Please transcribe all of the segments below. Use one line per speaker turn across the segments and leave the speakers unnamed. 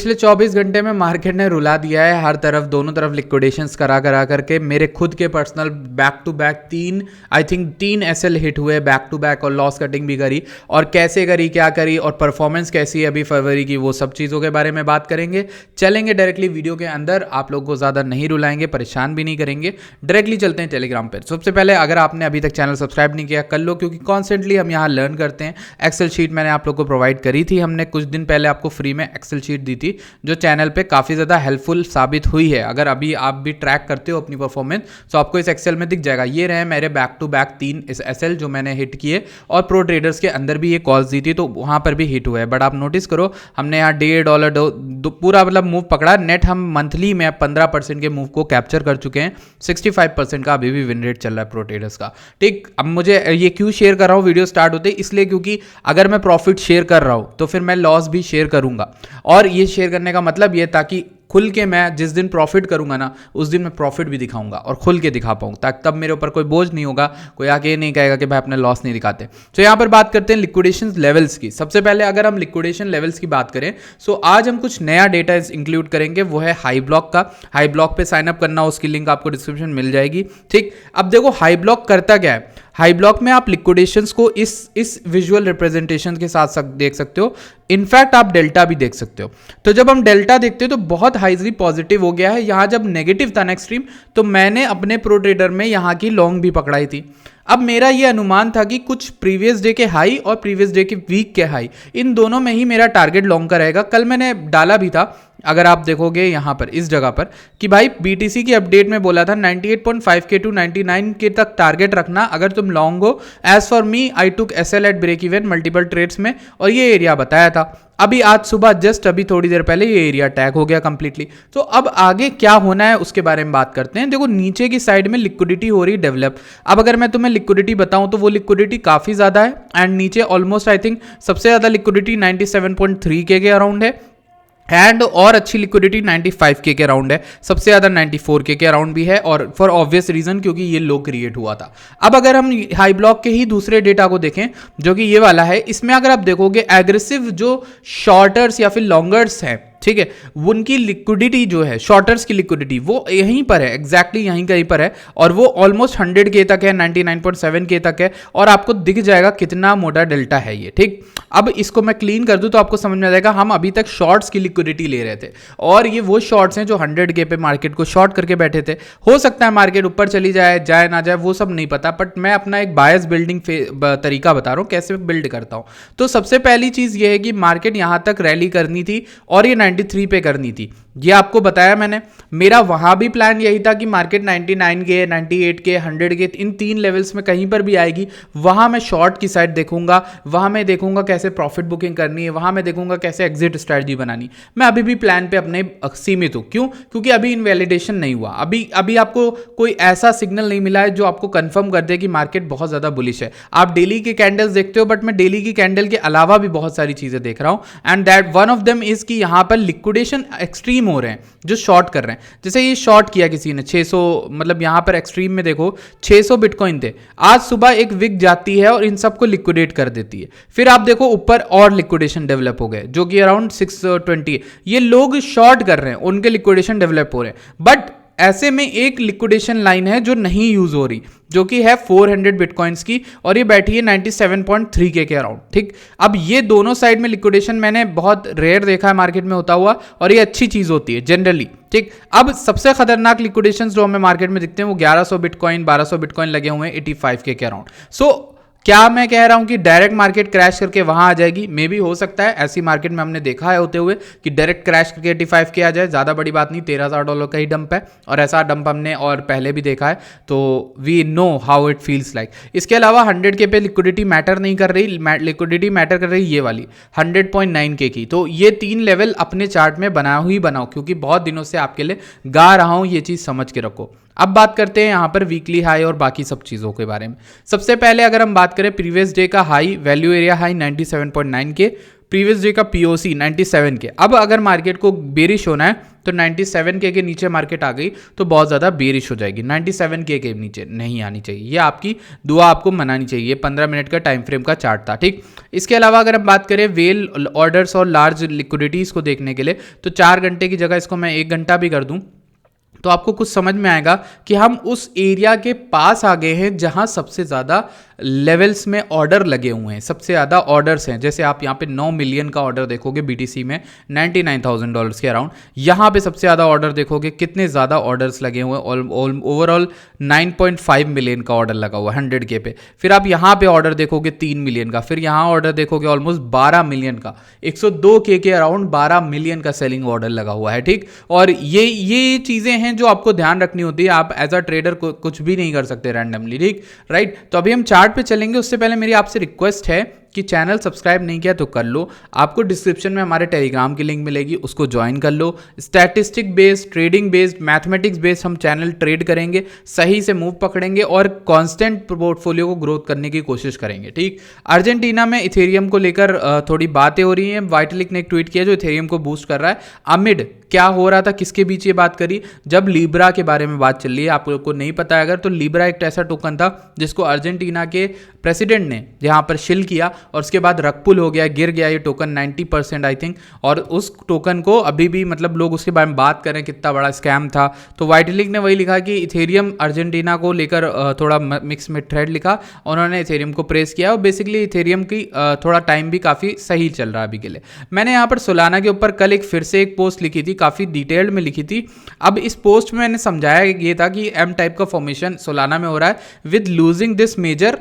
पिछले 24 घंटे में मार्केट ने रुला दिया है हर तरफ, दोनों तरफ लिक्विडेशंस करा करके। मेरे खुद के पर्सनल बैक टू बैक तीन एसएल हिट हुए बैक टू बैक, और लॉस कटिंग भी करी। और कैसे करी, क्या करी और परफॉर्मेंस कैसी है अभी फरवरी की, वो सब चीज़ों के बारे में बात करेंगे। चलेंगे डायरेक्टली वीडियो के अंदर, आप लोग को ज़्यादा नहीं रुलाएंगे, परेशान भी नहीं करेंगे, डायरेक्टली चलते हैं टेलीग्राम पर। सबसे पहले अगर आपने अभी तक चैनल सब्सक्राइब नहीं किया कर लो, क्योंकि कॉन्स्टेंटली हम यहाँ लर्न करते हैं। एक्सेल शीट मैंने आप लोग को प्रोवाइड करी थी, हमने कुछ दिन पहले आपको फ्री में एक्सेल शीट दी थी, जो चैनल पे काफ़ी ज़्यादा हेल्पफुल साबित हुई है। अगर अभी आप भी ट्रैक करते हो अपनी परफॉर्मेंस, तो आपको इस एक्सेल में दिख जाएगा। ये रहे मेरे बैक टू बैक 3 इस एसएल जो मैंने हिट किए, और प्रो ट्रेडर्स के अंदर भी ये कॉल्स दी थी, तो वहाँ पर भी हिट हुआ है। बट आप नोटिस करो, हमने यहाँ $1.5 पूरा मतलब मूव पकड़ा। नेट हम मंथली में 15% के मूव को कैप्चर कर चुके हैं। 65% का अभी भी विन रेट चल रहा है प्रो ट्रेडर्स का। ठीक, अब मुझे ये क्यों शेयर कर रहा हूँ वीडियो स्टार्ट होते, इसलिए क्योंकि अगर मैं प्रॉफिट शेयर कर रहा हूँ तो फिर मैं लॉस भी शेयर करूँगा। और ये शेयर करने का मतलब ये, ताकि खुल के मैं जिस दिन प्रॉफिट करूंगा ना, उस दिन मैं प्रॉफिट भी दिखाऊंगा और खुल के दिखा पाऊँ, ताकि तब मेरे ऊपर कोई बोझ नहीं होगा, कोई आके नहीं कहेगा कि भाई अपने लॉस नहीं दिखाते। तो यहाँ पर बात करते हैं लिक्विडेशन लेवल्स की। सबसे पहले अगर हम लिक्विडेशन लेवल्स की बात करें, सो आज हम कुछ नया डेटा इंक्लूड करेंगे, वो है हाई ब्लॉक का। हाई ब्लॉक पे साइन अप करना, उसकी लिंक आपको डिस्क्रिप्शन मिल जाएगी। ठीक, अब देखो हाई ब्लॉक करता क्या है। हाई ब्लॉक में आप लिक्विडेशंस को इस विजुअल रिप्रेजेंटेशन के साथ देख सकते हो। इनफैक्ट आप डेल्टा भी देख सकते हो। तो जब हम डेल्टा देखते हो तो बहुत हाईली पॉजिटिव हो गया है। यहाँ जब नेगेटिव था ना एक्सट्रीम, तो मैंने अपने प्रो ट्रेडर में यहाँ की लॉन्ग भी पकड़ाई थी। अब मेरा ये अनुमान था कि कुछ प्रीवियस डे के हाई और प्रीवियस डे के वीक के हाई, इन दोनों में ही मेरा टारगेट लॉन्ग का रहेगा। कल मैंने डाला भी था, अगर आप देखोगे यहाँ पर इस जगह पर, कि भाई बीटीसी की अपडेट में बोला था 98.5K टू 99K तक टारगेट रखना अगर तुम लॉन्ग हो। As for me I took SL at break even multiple trades में, और ये एरिया बताया था। अभी आज सुबह जस्ट अभी थोड़ी देर पहले ये एरिया टैग हो गया कंप्लीटली। तो अब आगे क्या होना है उसके बारे में बात करते हैं। देखो नीचे की साइड में लिक्विडिटी हो रही डेवलप। अब अगर मैं तुम्हें लिक्विडिटी बताऊं तो वो लिक्विडिटी काफी ज्यादा है, एंड नीचे ऑलमोस्ट आई थिंक सबसे ज्यादा लिक्विडिटी 97.3K के अराउंड है, एंड और अच्छी लिक्विडिटी 95K के अराउंड है, सबसे ज़्यादा 94K के अराउंड भी है, और फॉर ऑब्वियस रीजन क्योंकि ये लो क्रिएट हुआ था। अब अगर हम हाई ब्लॉक के ही दूसरे डेटा को देखें, जो कि ये वाला है, इसमें अगर आप देखोगे एग्रेसिव जो शॉर्टर्स या फिर लॉन्गर्स हैं, ठीक है, उनकी लिक्विडिटी जो है, शॉर्टर्स की लिक्विडिटी वो यहीं पर है, एग्जैक्टली यहीं कहीं पर है, और वो ऑलमोस्ट 100K तक है, 99.7K तक है, और आपको दिख जाएगा कितना मोटा डेल्टा है ये। ठीक, अब इसको मैं क्लीन कर दूं तो आपको समझ में आ जाएगा। हम अभी तक शॉर्ट्स की लिक्विडिटी ले रहे थे, और ये वो शॉर्ट्स हैं जो 100K पे मार्केट को शॉर्ट करके बैठे थे। हो सकता है मार्केट ऊपर चली जाए ना जाए, वो सब नहीं पता, बट मैं अपना एक बायस बिल्डिंग तरीका बता रहा हूँ कैसे बिल्ड करता हूँ। तो सबसे पहली चीज ये है कि मार्केट यहां तक रैली करनी थी और ये 93 पे करनी थी, ये आपको बताया मैंने। मेरा वहां भी प्लान यही था कि मार्केट 99K, 98K, 100K, इन 3 लेवल्स में कहीं पर भी आएगी, वहां मैं शॉर्ट की साइड देखूंगा, वहां मैं देखूंगा कैसे प्रॉफिट बुकिंग करनी है, वहां मैं देखूंगा कैसे एग्जिट स्ट्रेटजी बनानी। मैं अभी भी प्लान पे अपने सीमित हूं। क्यों? क्योंकि अभी इनवैलिडेशन नहीं हुआ, अभी आपको कोई ऐसा सिग्नल नहीं मिला है जो आपको कंफर्म कर दे कि मार्केट बहुत ज्यादा बुलिश है। आप डेली के कैंडल्स देखते हो, बट मैं डेली की कैंडल के अलावा भी बहुत सारी चीजें देख रहा हूं, and that one of them is कि यहां पर लिक्विडेशन एक्सट्रीम हो रहे हैं जो शॉर्ट कर रहे हैं। जैसे ये शॉर्ट किया किसी ने 600, मतलब यहां पर एक्सट्रीम में देखो 600 बिटकॉइन थे, आज सुबह एक विक जाती है और इन सबको लिक्विडेट कर देती है। फिर आप देखो ऊपर और लिक्विडेशन डेवलप हो गए जो कि अराउंड 620। ये लोग शॉर्ट कर रहे हैं, उनके लिक्विडेशन डेवलप हो रहे हैं, बट ऐसे में एक लिक्विडेशन लाइन है जो नहीं यूज हो रही, जो कि है 400 बिटकॉइंस की, और ये बैठी है 97.3K के अराउंड। ठीक, अब ये दोनों साइड में लिक्विडेशन मैंने बहुत रेयर देखा है मार्केट में होता हुआ, और ये अच्छी चीज होती है जनरली। ठीक, अब सबसे खतरनाक लिक्विडेशन जो हमें मार्केट में दिखते हैं वो 1100 बिटकॉइन, 1200 बिटकॉइन लगे हुए हैं 85K के अराउंड। सो क्या मैं कह रहा हूं कि डायरेक्ट मार्केट क्रैश करके वहां आ जाएगी? मे भी हो सकता है, ऐसी मार्केट में हमने देखा है होते हुए कि डायरेक्ट क्रैश करके 85K आ जाए, ज्यादा बड़ी बात नहीं, $13,000 का ही डंप है, और ऐसा डंप हमने और पहले भी देखा है, तो we know how it feels like. इसके अलावा 100K पे लिक्विडिटी मैटर नहीं कर रही, लिक्विडिटी मैटर कर रही ये वाली 100.9K की। तो ये 3 लेवल अपने चार्ट में बनाओ, क्योंकि बहुत दिनों से आपके लिए गा रहा हूं, ये चीज समझ के रखो। अब बात करते हैं यहाँ पर वीकली हाई और बाकी सब चीज़ों के बारे में। सबसे पहले अगर हम बात करें प्रीवियस डे का high, value area high 97.9K, previous day का पीओसी 97 के। अब अगर मार्केट को बेरिश होना है तो 97 के नीचे मार्केट आ गई तो बहुत ज़्यादा बेरिश हो जाएगी। 97 के नीचे नहीं आनी चाहिए, ये आपकी दुआ आपको मनानी चाहिए। 15 मिनट का टाइम फ्रेम का चार्ट था, ठीक। इसके अलावा अगर हम बात करें वेल ऑर्डर्स और लार्ज लिक्विडिटीज़ को देखने के लिए, तो 4 घंटे की जगह इसको मैं 1 घंटा भी कर दूं तो आपको कुछ समझ में आएगा कि हम उस एरिया के पास आ गए हैं जहां सबसे ज़्यादा लेवल्स में ऑर्डर लगे हुए हैं, सबसे ज़्यादा ऑर्डर्स हैं। जैसे आप यहाँ पे 9 मिलियन का ऑर्डर देखोगे बीटीसी में, $99,000 के अराउंड। यहाँ पे सबसे ज़्यादा ऑर्डर देखोगे, कितने ज़्यादा ऑर्डर्स लगे हुए हैं, ओवरऑल 9.5 मिलियन का ऑर्डर लगा हुआ है 100K पे। फिर आप यहाँ पे ऑर्डर देखोगे 3 मिलियन का, फिर यहाँ ऑर्डर देखोगे ऑलमोस्ट 12 मिलियन का, 102K के अराउंड 12 मिलियन का सेलिंग ऑर्डर लगा हुआ है, ठीक। और ये चीज़ें हैं जो आपको ध्यान रखनी होती है। आप एज अ ट्रेडर कुछ भी नहीं कर सकते रैंडमली, ठीक, राइट। तो अभी हम चार्ट पे चलेंगे, उससे पहले मेरी आपसे रिक्वेस्ट है कि चैनल सब्सक्राइब नहीं किया तो कर लो। आपको डिस्क्रिप्शन में हमारे टेलीग्राम की लिंक मिलेगी, उसको ज्वाइन कर लो। Statistic based, trading based, mathematics based हम चैनल ट्रेड करेंगे, सही से मूव पकड़ेंगे और कांस्टेंट पोर्टफोलियो को ग्रोथ करने की कोशिश करेंगे, ठीक। अर्जेंटीना में इथेरियम को लेकर थोड़ी बातें हो रही हैं। वाइटलिक ने एक ट्वीट किया जो इथेरियम को बूस्ट कर रहा है। अमिड क्या हो रहा था, किसके बीच ये बात करी, जब लीब्रा के बारे में बात चल रही है। आप लोग को नहीं पता है अगर, तो लीब्रा एक ऐसा टोकन था जिसको अर्जेंटीना के प्रेसिडेंट ने यहाँ पर शिल किया और उसके बाद रकपुल हो गया, गिर गया ये टोकन 90% आई थिंक। और उस टोकन को अभी भी मतलब लोग उसके बारे में बात करें कितना बड़ा स्कैम था। तो वाइटलिक ने वही लिखा कि इथेरियम अर्जेंटीना को लेकर थोड़ा मिक्स में थ्रेड लिखा, उन्होंने इथेरियम को प्रेस किया और बेसिकली इथेरियम की थोड़ा टाइम भी काफ़ी सही चल रहा है अभी के लिए। मैंने यहाँ पर सोलाना के ऊपर कल एक फिर से एक पोस्ट लिखी थी, काफ़ी डिटेल्ड में लिखी थी। अब इस पोस्ट में मैंने समझाया ये था कि एम टाइप का फॉर्मेशन सोलाना में हो रहा है with losing this major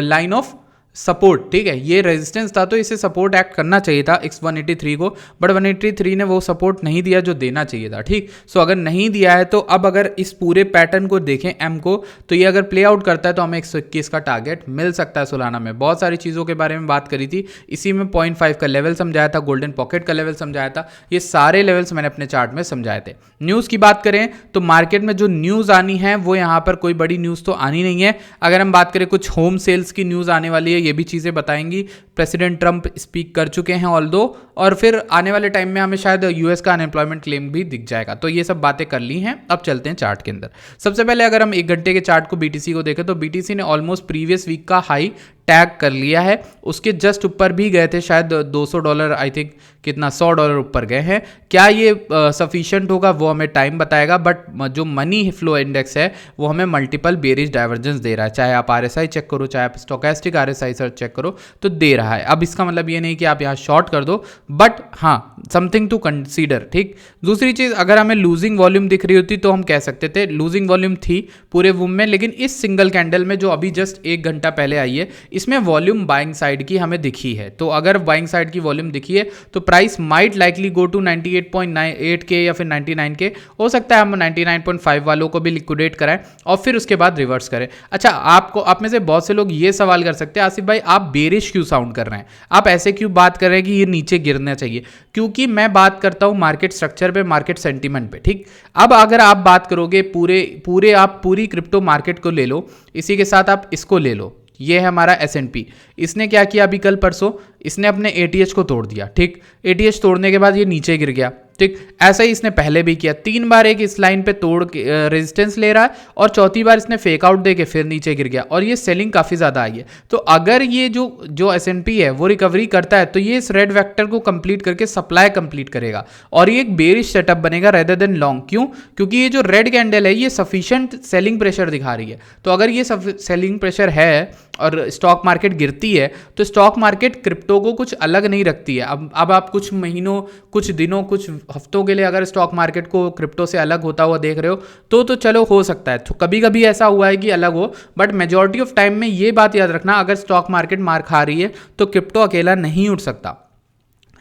line of support, ठीक है। ये रेजिस्टेंस था तो इसे सपोर्ट एक्ट करना चाहिए था X183 को, बट 183 ने वो सपोर्ट नहीं दिया जो देना चाहिए था, ठीक। सो अगर नहीं दिया है तो अब अगर इस पूरे पैटर्न को देखें एम को, तो ये अगर प्ले आउट करता है तो हमें 121 का टारगेट मिल सकता है सोलाना में। बहुत सारी चीज़ों के बारे में बात करी थी, इसी में 0.5 का लेवल समझाया था, गोल्डन पॉकेट का लेवल समझाया था, ये सारे लेवल्स मैंने अपने चार्ट में समझाए थे। न्यूज़ की बात करें तो मार्केट में जो न्यूज़ आनी है वो यहाँ पर कोई बड़ी न्यूज़ तो आनी नहीं है। अगर हम बात करें कुछ होम सेल्स की न्यूज़ आने वाली है, ये भी चीज़ें बताएंगी। प्रेसिडेंट ट्रंप स्पीक कर चुके हैं ऑल्दो, और फिर आने वाले टाइम में हमें शायद यूएस का अनएम्प्लॉयमेंट क्लेम भी दिख जाएगा। तो ये सब बातें कर ली हैं। अब चलते हैं चार्ट के अंदर। सबसे पहले अगर हम 1 घंटे के चार्ट को बीटीसी को देखें तो बीटीसी ने ऑलमोस्ट प्रीवियस वीक का हाई टैग कर लिया है, उसके जस्ट ऊपर भी गए थे, शायद $200 आई थिंक, कितना $100 ऊपर गए हैं। क्या ये सफिशिएंट होगा वो हमें टाइम बताएगा, बट जो मनी फ्लो इंडेक्स है वो हमें मल्टीपल बेरिश डाइवर्जेंस दे रहा है। चाहे आप RSI चेक करो, चाहे आप स्टोकेस्टिक RSI सर्च चेक करो, तो दे रहा है। अब इसका मतलब ये नहीं कि आप यहाँ शॉर्ट कर दो, बट हाँ समथिंग टू कंसीडर, ठीक। दूसरी चीज़, अगर हमें लूजिंग वॉल्यूम दिख रही होती तो हम कह सकते थे लूजिंग वॉल्यूम थी पूरे वूम में, लेकिन इस सिंगल कैंडल में जो अभी जस्ट 1 घंटा पहले आई है, इसमें वॉल्यूम बाइंग साइड की हमें दिखी है। तो अगर बाइंग साइड की वॉल्यूम दिखी है तो price might likely go to 98.98K या फिर 99K। हो सकता है हम 99.5 वालों को भी लिक्विडेट कराएं और फिर उसके बाद रिवर्स करें। अच्छा, आप में से बहुत से लोग ये सवाल कर सकते हैं, आसिफ भाई आप बेरिश क्यों साउंड कर रहे हैं, आप ऐसे क्यों बात कर रहे हैं कि ये नीचे गिरना चाहिए। क्योंकि मैं बात करता हूं मार्केट स्ट्रक्चर पे, मार्केट सेंटीमेंट पे, ठीक। अब अगर आप बात करोगे पूरी क्रिप्टो मार्केट को ले लो, इसी के साथ आप इसको ले लो, ये है हमारा S&P। इसने क्या किया अभी कल परसों, इसने अपने ATH को तोड़ दिया, ठीक। ATH तोड़ने के बाद ये नीचे गिर गया, ठीक। ऐसा ही इसने पहले भी किया, 3 बार एक इस लाइन पे तोड़ के रेजिस्टेंस ले रहा है और चौथी बार इसने फेक आउट दे के फिर नीचे गिर गया और ये सेलिंग काफ़ी ज़्यादा आई है। तो अगर ये जो S&P है वो रिकवरी करता है तो ये इस रेड वेक्टर को कंप्लीट करके सप्लाई कंप्लीट करेगा और ये एक बेरिश सेटअप बनेगा रेदर देन लॉन्ग। क्यों? क्योंकि ये जो रेड कैंडल है ये सफिशिएंट सेलिंग प्रेशर दिखा रही है। तो अगर ये सेलिंग प्रेशर है और स्टॉक मार्केट गिरती है तो स्टॉक मार्केट क्रिप्टो को कुछ अलग नहीं रखती है। अब आप कुछ महीनों, कुछ दिनों, कुछ हफ्तों के लिए अगर स्टॉक मार्केट को क्रिप्टो से अलग होता हुआ देख रहे हो तो चलो हो सकता है, तो कभी कभी ऐसा हुआ है कि अलग हो, बट मेजॉरिटी ऑफ टाइम में ये बात याद रखना, अगर स्टॉक मार्केट मार खा रही है तो क्रिप्टो अकेला नहीं उठ सकता।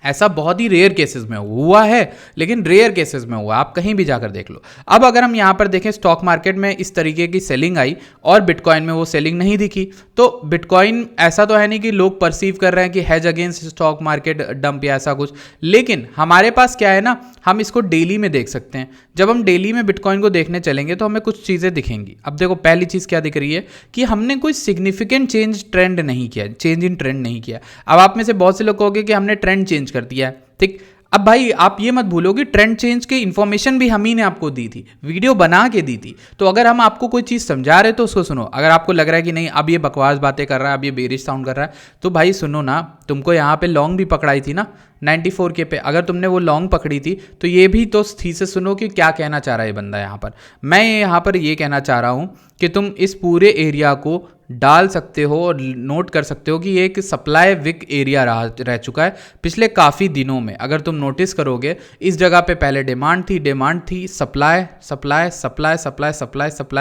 ऐसा बहुत ही रेयर केसेस में हुआ है, लेकिन रेयर केसेस में हुआ, आप कहीं भी जाकर देख लो। अब अगर हम यहाँ पर देखें स्टॉक मार्केट में इस तरीके की सेलिंग आई और बिटकॉइन में वो सेलिंग नहीं दिखी, तो बिटकॉइन ऐसा तो है नहीं कि लोग परसीव कर रहे हैं कि has against stock market dump या ऐसा कुछ, लेकिन हमारे पास क्या है ना, हम इसको डेली में देख सकते हैं। जब हम डेली में बिटकॉइन को देखने चलेंगे तो हमें कुछ चीज़ें दिखेंगी। अब देखो पहली चीज़ क्या दिख रही है कि हमने कोई सिग्निफिकेंट ट्रेंड नहीं किया, चेंज इन ट्रेंड नहीं किया। अब आप में से बहुत से लोग कहोगे कि हमने ट्रेंड चेंज कर दिया है, ठीक। अब भाई आप ये मत भूलो कि ट्रेंड चेंज की इन्फॉर्मेशन भी हम ही ने आपको दी थी, वीडियो बना के दी थी। तो अगर हम आपको कोई चीज़ समझा रहे तो उसको सुनो। अगर आपको लग रहा है कि नहीं अब ये बकवास बातें कर रहा है, अब ये बेरिश साउंड कर रहा है, तो भाई सुनो ना, तुमको यहाँ पे लॉन्ग भी पकड़ाई थी ना 94K पे, अगर तुमने वो लॉन्ग पकड़ी थी तो ये भी तो थीसिस सुनो कि क्या कहना चाह रहा है ये बंदा यहाँ पर। मैं यहाँ पर ये कहना चाह रहा हूँ कि तुम इस पूरे एरिया को डाल सकते हो और नोट कर सकते हो कि ये एक सप्लाई वीक एरिया रह चुका है पिछले काफ़ी दिनों में। अगर तुम नोटिस करोगे इस जगह पे पहले डिमांड थी, supply,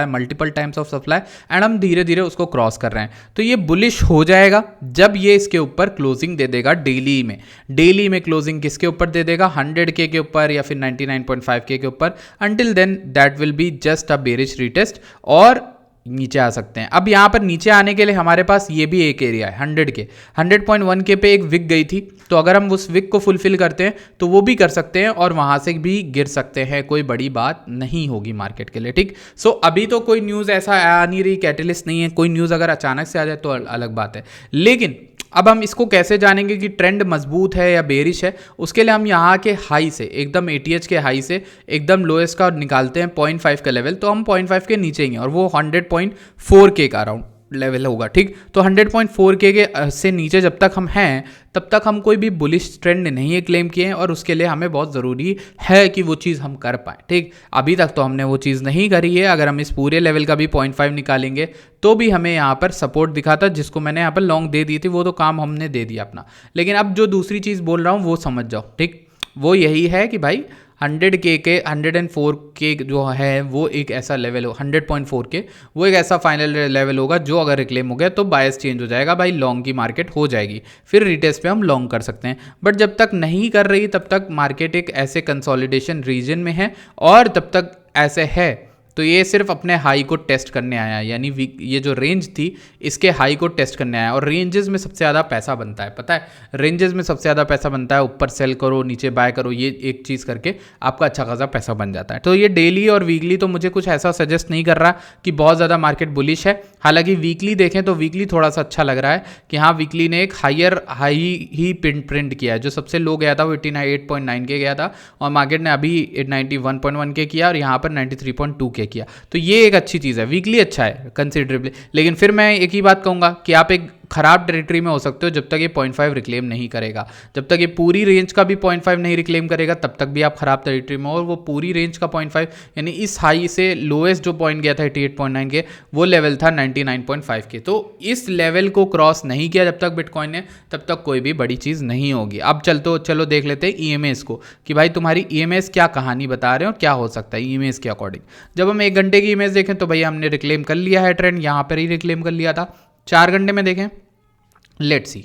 multiple times of supply, and हम धीरे धीरे उसको क्रॉस कर रहे हैं। तो ये बुलिश हो जाएगा जब ये इसके ऊपर क्लोजिंग दे देगा डेली में क्लोजिंग किसके ऊपर दे देगा, 100K के ऊपर या फिर 99.5K के ऊपर। Until then that will be just a bearish retest और नीचे आ सकते हैं। अब यहाँ पर नीचे आने के लिए हमारे पास ये भी एक एरिया है 100K, 100.1K पे एक विक गई थी, तो अगर हम उस विक को फुलफिल करते हैं तो वो भी कर सकते हैं और वहाँ से भी गिर सकते हैं, कोई बड़ी बात नहीं होगी मार्केट के लिए, ठीक। सो अभी तो कोई न्यूज़ ऐसा आ नहीं रही, कैटलिस्ट नहीं है, कोई न्यूज़ अगर अचानक से आ जाए तो अलग बात है। लेकिन अब हम इसको कैसे जानेंगे कि ट्रेंड मजबूत है या बेरिश है, उसके लिए हम यहाँ के हाई से एकदम ATH के हाई से एकदम लोएस्ट का निकालते हैं 0.5 का लेवल, तो हम 0.5 के नीचे ही हैं और वो 100.4K का अराउंड लेवल होगा, ठीक। तो 100.4K के से नीचे जब तक हम हैं तब तक हम कोई भी बुलिश ट्रेंड नहीं क्लेम किए हैं और उसके लिए हमें बहुत ज़रूरी है कि वो चीज़ हम कर पाएँ, ठीक। अभी तक तो हमने वो चीज़ नहीं करी है। अगर हम इस पूरे लेवल का भी 0.5 निकालेंगे तो भी हमें यहाँ पर सपोर्ट दिखा था, जिसको मैंने यहाँ पर लॉन्ग दे दी थी, वो तो काम हमने दे दिया अपना। लेकिन अब जो दूसरी चीज़ बोल रहा हूँ वो समझ जाओ, ठीक। वो यही है कि भाई 100K के 104K जो है वो एक ऐसा लेवल हो, 100.4K वो एक ऐसा फाइनल लेवल होगा जो अगर रिक्लेम हो गया तो बायस चेंज हो जाएगा भाई, लॉन्ग की मार्केट हो जाएगी, फिर रिटेस्ट पे हम लॉन्ग कर सकते हैं। बट जब तक नहीं कर रही तब तक मार्केट एक ऐसे कंसोलिडेशन रीजन में है और तब तक ऐसे है, तो ये सिर्फ अपने हाई को टेस्ट करने आया है, यानी ये जो रेंज थी इसके हाई को टेस्ट करने आया है। और रेंजेस में सबसे ज़्यादा पैसा बनता है, पता है, रेंजेस में सबसे ज़्यादा पैसा बनता है, ऊपर सेल करो नीचे बाय करो, ये एक चीज़ करके आपका अच्छा खासा पैसा बन जाता है। तो ये डेली और वीकली तो मुझे कुछ ऐसा सजेस्ट नहीं कर रहा कि बहुत ज़्यादा मार्केट बुलिश है। हालांकि वीकली देखें तो वीकली थोड़ा सा अच्छा लग रहा है कि हाँ वीकली ने एक हाई ही प्रिंट किया है। जो सबसे लो गया था वो 88.9K गया था और मार्केट ने अभी 91.1K किया और यहाँ पर 93.2K किया, तो ये एक अच्छी चीज़ है, वीकली अच्छा है कंसिडरेबली। लेकिन फिर मैं एक ही बात कहूँगा कि आप एक खराब टेरिटरी में हो सकते हो जब तक ये 0.5 रिक्लेम नहीं करेगा। जब तक ये पूरी रेंज का भी 0.5 नहीं रिक्लेम करेगा तब तक भी आप खराब टेरिटरी में हो, और वो पूरी रेंज का 0.5 यानी इस हाई से लोएस्ट जो पॉइंट गया था 88.9 के वो लेवल था 99.5 के। तो इस लेवल को क्रॉस नहीं किया जब तक बिटकॉइन ने, तब तक कोई भी बड़ी चीज़ नहीं होगी। अब चलो देख लेते हैं EMAs को कि भाई तुम्हारी EMAs क्या कहानी बता रहे हो, क्या हो सकता है EMAs के अकॉर्डिंग। जब हम 1 घंटे की EMAs देखें तो भैया हमने रिक्लेम कर लिया है, ट्रेंड यहाँ पर ही रिक्लेम कर लिया था। 4 घंटे में देखें, लेट्स सी,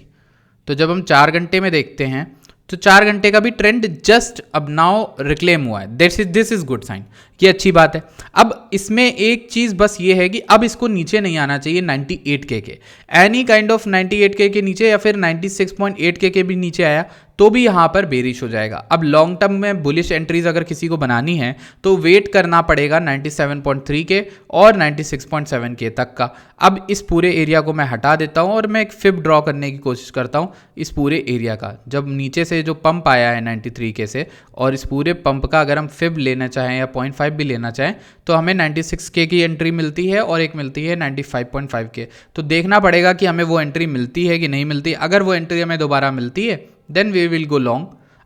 तो जब हम 4 घंटे में देखते हैं तो 4 घंटे का भी ट्रेंड जस्ट अब नाउ रिक्लेम हुआ है। दिस इज गुड साइन, ये अच्छी बात है। अब इसमें एक चीज़ बस ये है कि अब इसको नीचे नहीं आना चाहिए 98K के, एनी काइंड ऑफ 98K के नीचे या फिर 96.8K के भी नीचे आया तो भी यहाँ पर बेरिश हो जाएगा। अब लॉन्ग टर्म में बुलिश एंट्रीज अगर किसी को बनानी है तो वेट करना पड़ेगा 97.3K और 96.7K तक का। अब इस पूरे एरिया को मैं हटा देता हूँ और मैं एक फिब ड्रॉ करने की कोशिश करता हूँ इस पूरे एरिया का। जब नीचे से जो पंप आया है 93K से, और इस पूरे पंप का अगर हम फिब लेना चाहें या 0.5 भी लेना चाहें तो हमें 96K की एंट्री मिलती है और एक मिलती है 95.5K। तो देखना पड़ेगा कि हमें वो एंट्री मिलती है कि नहीं मिलती। अगर वो एंट्री हमें दोबारा मिलती है then we will go long,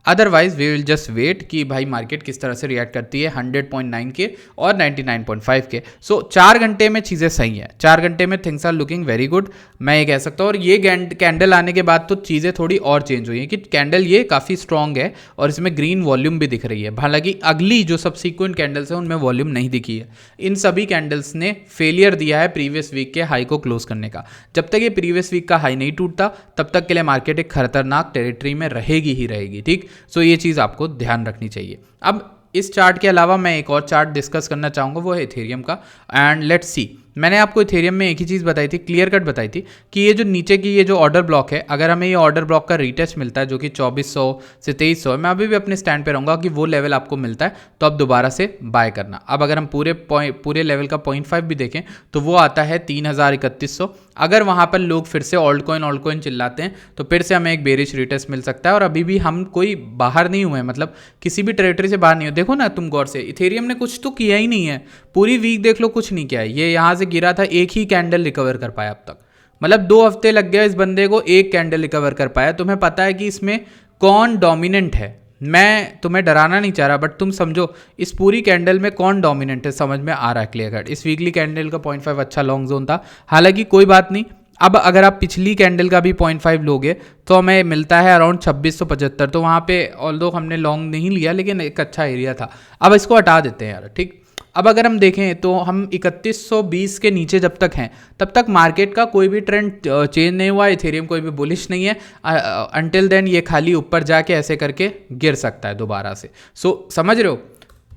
otherwise we will just wait कि भाई मार्केट किस तरह से रिएक्ट करती है 100.9 के और 99.5 के। सो 4 घंटे में चीज़ें सही हैं, 4 घंटे में things are looking very good, मैं ये कह सकता हूँ। और ये कैंडल आने के बाद तो चीज़ें थोड़ी और चेंज हुई हैं कि कैंडल ये काफ़ी स्ट्रॉन्ग है और इसमें ग्रीन वॉल्यूम भी दिख रही है। हालांकि अगली जो सबसिक्वेंट कैंडल्स हैं उनमें वॉल्यूम नहीं दिखी है। इन सभी कैंडल्स ने फेलियर दिया है प्रीवियस वीक के हाई को क्लोज करने का। जब तक ये प्रीवियस वीक का हाई नहीं टूटता तब तक के लिए मार्केट एक खतरनाक टेरिटरी में रहेगी ही रहेगी, ठीक। सो ये चीज़ आपको ध्यान रखनी चाहिए। अब इस चार्ट के अलावा मैं एक और चार्ट डिस्कस करना चाहूँगा, वो है इथेरियम का। एंड लेट्स सी, मैंने आपको इथेरियम में एक ही चीज़ बताई थी, क्लियर कट बताई थी कि ये जो नीचे की ये जो ऑर्डर ब्लॉक है, अगर हमें ये ऑर्डर ब्लॉक का रीटेस्ट मिलता है जो कि 2400 से 2300 है, मैं अभी भी अपने स्टैंड पे रहूँगा कि वो लेवल आपको मिलता है तो अब दोबारा से बाय करना। अब अगर हम पूरे लेवल का 0.5 भी देखें तो वो आता है 3100। अगर वहाँ पर लोग फिर से ऑल्ट कॉइन चिल्लाते हैं तो फिर से हमें एक बेरिश रिटेस्ट मिल सकता है। और अभी भी हम कोई बाहर नहीं हुए, मतलब किसी भी टेरिटरी से बाहर नहीं हुए। देखो ना तुम गौर से, इथेरियम ने कुछ तो किया ही नहीं है, पूरी वीक देख लो कुछ नहीं किया है। ये यहाँ से गिरा था, एक ही कैंडल रिकवर कर पाया अब तक, मतलब 2 हफ्ते लग गए इस बंदे को, एक कैंडल रिकवर कर पाया। तुम्हें पता है कि इसमें कौन डोमिनेंट है, मैं तुम्हें डराना नहीं चाह रहा बट तुम समझो इस पूरी कैंडल में कौन डोमिनेंट है, समझ में आ रहा है क्लियर कट। इस वीकली कैंडल का 0.5 अच्छा लॉन्ग जोन था, हालांकि कोई बात नहीं। अब अगर आप पिछली कैंडल का भी 0.5 लोगे तो हमें मिलता है अराउंड 2675, तो वहाँ पे ऑल्दो हमने लॉन्ग नहीं लिया लेकिन एक अच्छा एरिया था। अब इसको हटा देते हैं यार, ठीक। अब अगर हम देखें तो हम 3120 के नीचे जब तक हैं तब तक मार्केट का कोई भी ट्रेंड चेंज नहीं हुआ, इथेरियम कोई भी बुलिश नहीं है। अंटिल देन ये खाली ऊपर जाके ऐसे करके गिर सकता है दोबारा से। सो समझ रहे हो,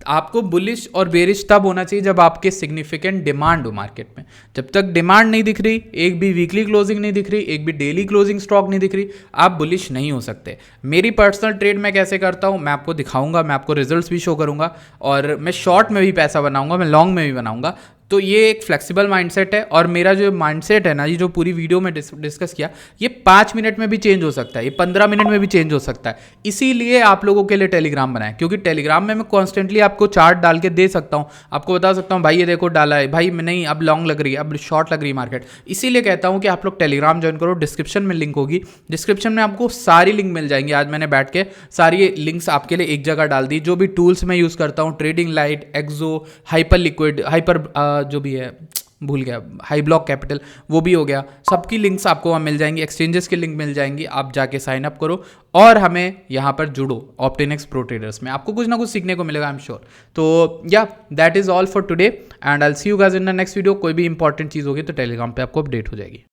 आपको बुलिश और बेरिश तब होना चाहिए जब आपके सिग्निफिकेंट डिमांड हो मार्केट में। जब तक डिमांड नहीं दिख रही, एक भी वीकली क्लोजिंग नहीं दिख रही, एक भी डेली क्लोजिंग स्टॉक नहीं दिख रही, आप बुलिश नहीं हो सकते। मेरी पर्सनल ट्रेड मैं कैसे करता हूँ मैं आपको दिखाऊंगा, मैं आपको रिजल्ट्स भी शो करूंगा, और मैं शॉर्ट में भी पैसा बनाऊंगा, मैं लॉन्ग में भी बनाऊंगा। तो ये एक फ्लेक्सिबल माइंडसेट है, और मेरा जो माइंडसेट है ना, ये जो पूरी वीडियो में डिस्कस किया, ये 5 मिनट में भी चेंज हो सकता है, ये 15 मिनट में भी चेंज हो सकता है। इसीलिए आप लोगों के लिए टेलीग्राम बनाया, क्योंकि टेलीग्राम में मैं कॉन्स्टेंटली आपको चार्ट डाल के दे सकता हूँ, आपको बता सकता हूँ भाई ये देखो डाला है, भाई नहीं अब लॉन्ग लग रही है, अब शॉर्ट लग रही है मार्केट। इसीलिए कहता हूँ कि आप लोग टेलीग्राम ज्वाइन करो, डिस्क्रिप्शन में लिंक होगी, डिस्क्रिप्शन में आपको सारी लिंक मिल जाएंगी। आज मैंने बैठ के सारी लिंक्स आपके लिए एक जगह डाल दी, जो भी टूल्स मैं यूज़ करता हूँ, ट्रेडिंग लाइट, एक्सो, हाइपर लिक्विड, हाइपर जो भी है भूल गया, हाई ब्लॉक कैपिटल, वो भी हो गया, सबकी लिंक्स आपको वहाँ मिल जाएंगी, एक्सचेंजेस की लिंक मिल जाएंगी, आप जाके साइन अप करो और हमें यहाँ पर जुड़ो ऑप्टिनेक्स प्रो ट्रेडर्स में, आपको कुछ ना कुछ सीखने को मिलेगा, आई एम श्योर। तो या that is all for today and I will see you guys in the next video. कोई भी इंपॉर्टेंट चीज़ होगी तो टेलीग्राम पे आपको अपडेट हो जाएगी।